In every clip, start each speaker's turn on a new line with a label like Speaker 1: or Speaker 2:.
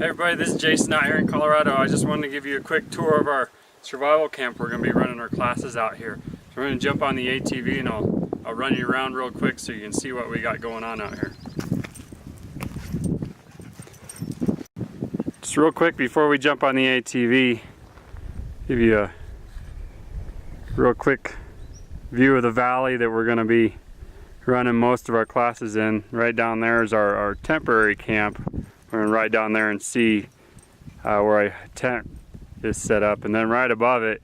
Speaker 1: Hey everybody, this is Jason out here in Colorado. I just wanted to give you a quick tour of our survival camp. We're going to be running our classes out here. So we're going to jump on the ATV and I'll run you around real quick so you can see what we got going on out here. Just real quick before we jump on the ATV, give you a real quick view of the valley that we're going to be running most of our classes in. Right down there is our temporary camp. We're going to ride down there and see where a tent is set up, and then right above it,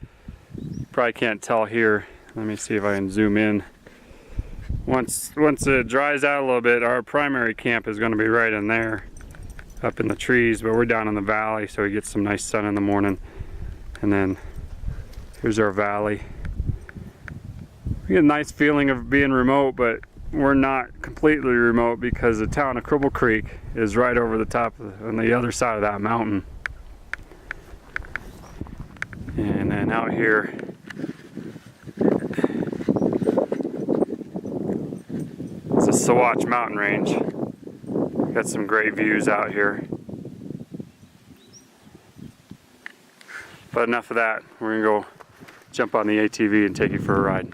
Speaker 1: you probably can't tell here, let me see if I can zoom in. Once it dries out a little bit, our primary camp is going to be right in there, up in the trees, but we're down in the valley so we get some nice sun in the morning. And then here's our valley. We get a nice feeling of being remote, but we're not completely remote because the town of Cribble Creek is right over the top on the other side of that mountain. And then out here, it's the Sawatch mountain range. Got some great views out here. But enough of that, we're gonna go jump on the ATV and take you for a ride.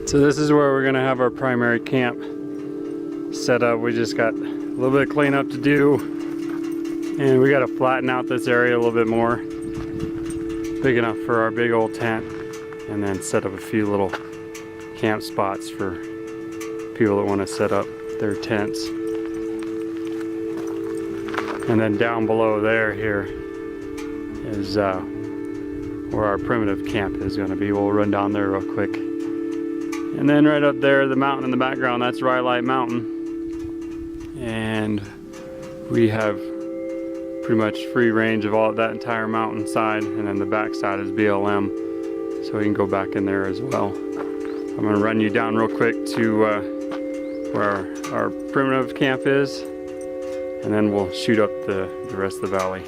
Speaker 1: So this is where we're gonna have our primary camp set up. We just got a little bit of cleanup to do, and we gotta flatten out this area a little bit more, big enough for our big old tent, and then set up a few little camp spots for people that want to set up their tents. And then down below there here is where our primitive camp is going to be. We'll run down there real quick. And then right up there, the mountain in the background, that's Rhyolite Mountain. And we have pretty much free range of all that entire mountainside, and then the back side is BLM, so we can go back in there as well. I'm going to run you down real quick to where our primitive camp is, and then we'll shoot up the rest of the valley.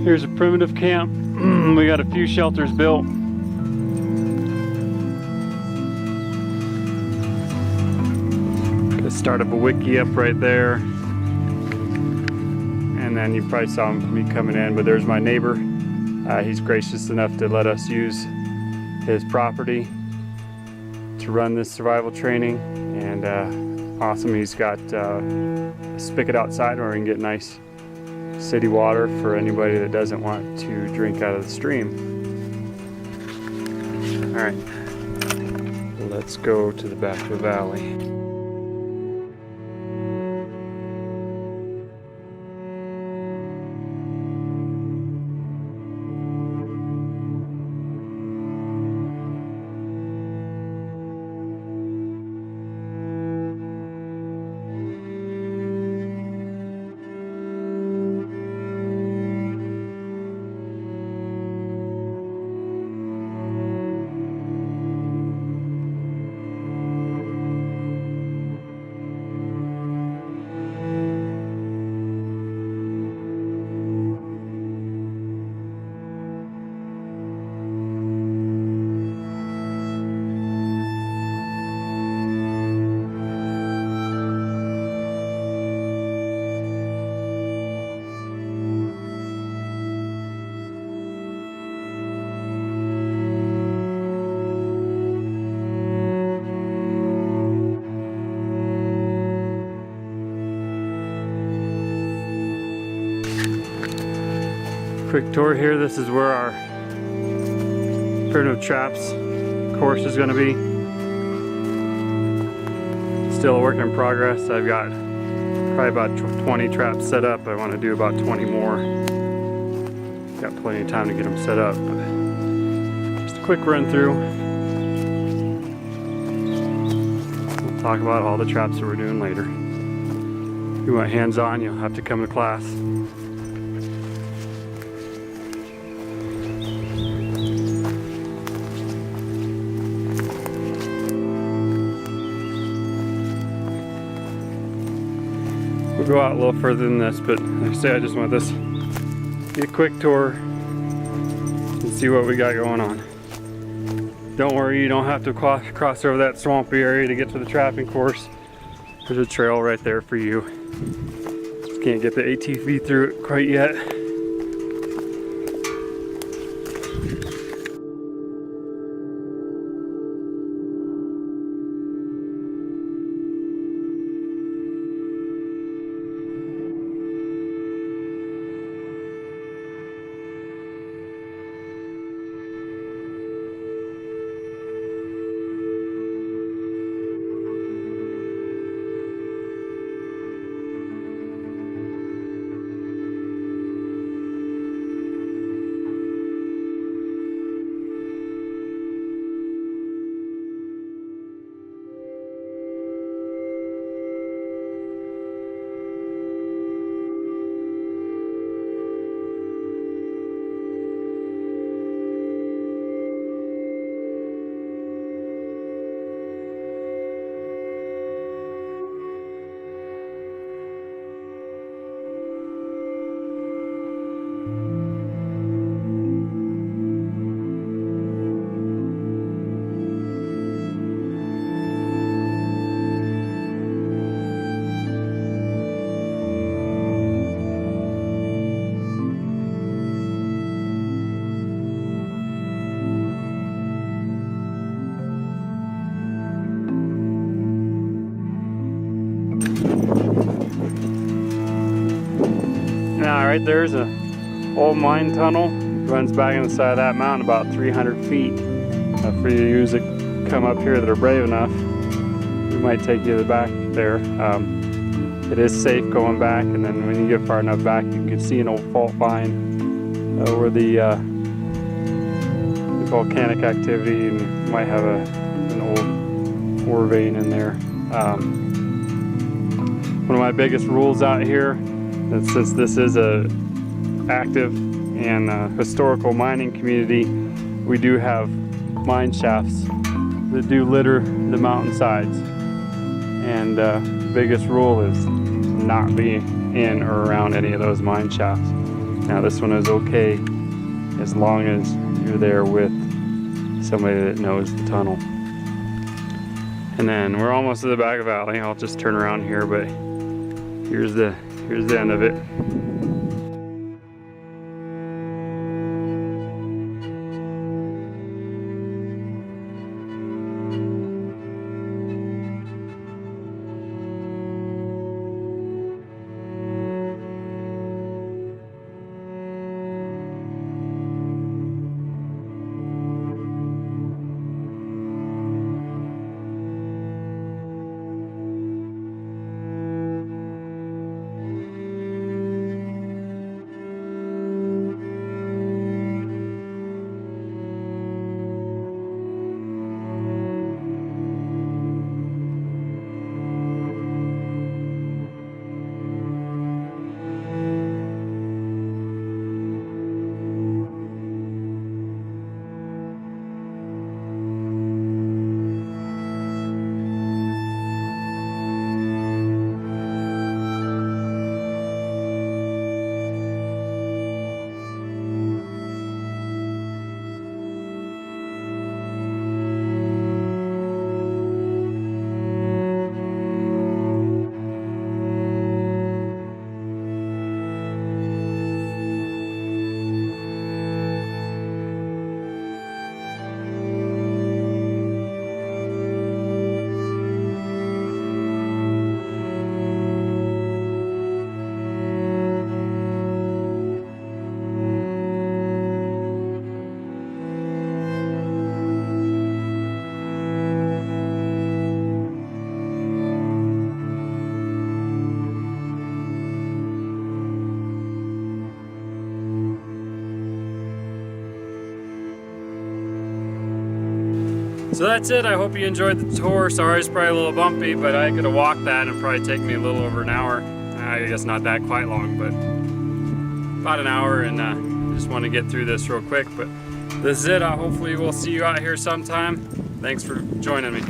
Speaker 1: Here's a primitive camp. We got a few shelters built. The start of a wiki up right there. And then you probably saw me coming in, but there's my neighbor. He's gracious enough to let us use his property to run this survival training. And awesome, he's got a spigot outside where we can get nice city water for anybody that doesn't want to drink out of the stream. All right, let's go to the back of the valley. Quick tour here. This is where our primitive traps course is going to be. Still a work in progress. I've got probably about 20 traps set up. I want to do about 20 more. Got plenty of time to get them set up. But just a quick run through. We'll talk about all the traps that we're doing later. If you want hands-on, you'll have to come to class. We'll go out a little further than this, but like I say, I just want this be a quick tour and see what we got going on. Don't worry, you don't have to cross over that swampy area to get to the trapping course. There's a trail right there for you. Just can't get the ATV through it quite yet. Now right there's a old mine tunnel. It runs back on the side of that mountain about 300 feet. For you to use it, come up here that are brave enough, we might take you to the back there. It is safe going back, and then when you get far enough back, you can see an old fault line where the volcanic activity, and you might have an old ore vein in there. One of my biggest rules out here, and since this is a active and historical mining community, we do have mine shafts that do litter the mountainsides. And the biggest rule is not be in or around any of those mine shafts. Now this one is okay as long as you're there with somebody that knows the tunnel. And then we're almost to the back of the valley. I'll just turn around here, but here's the end of it. So that's it. I hope you enjoyed the tour. Sorry it's probably a little bumpy, but I could have walked that and it'd probably take me a little over an hour. I guess not that quite long, but about an hour, and I just want to get through this real quick. But this is it. Hopefully we'll see you out here sometime. Thanks for joining me.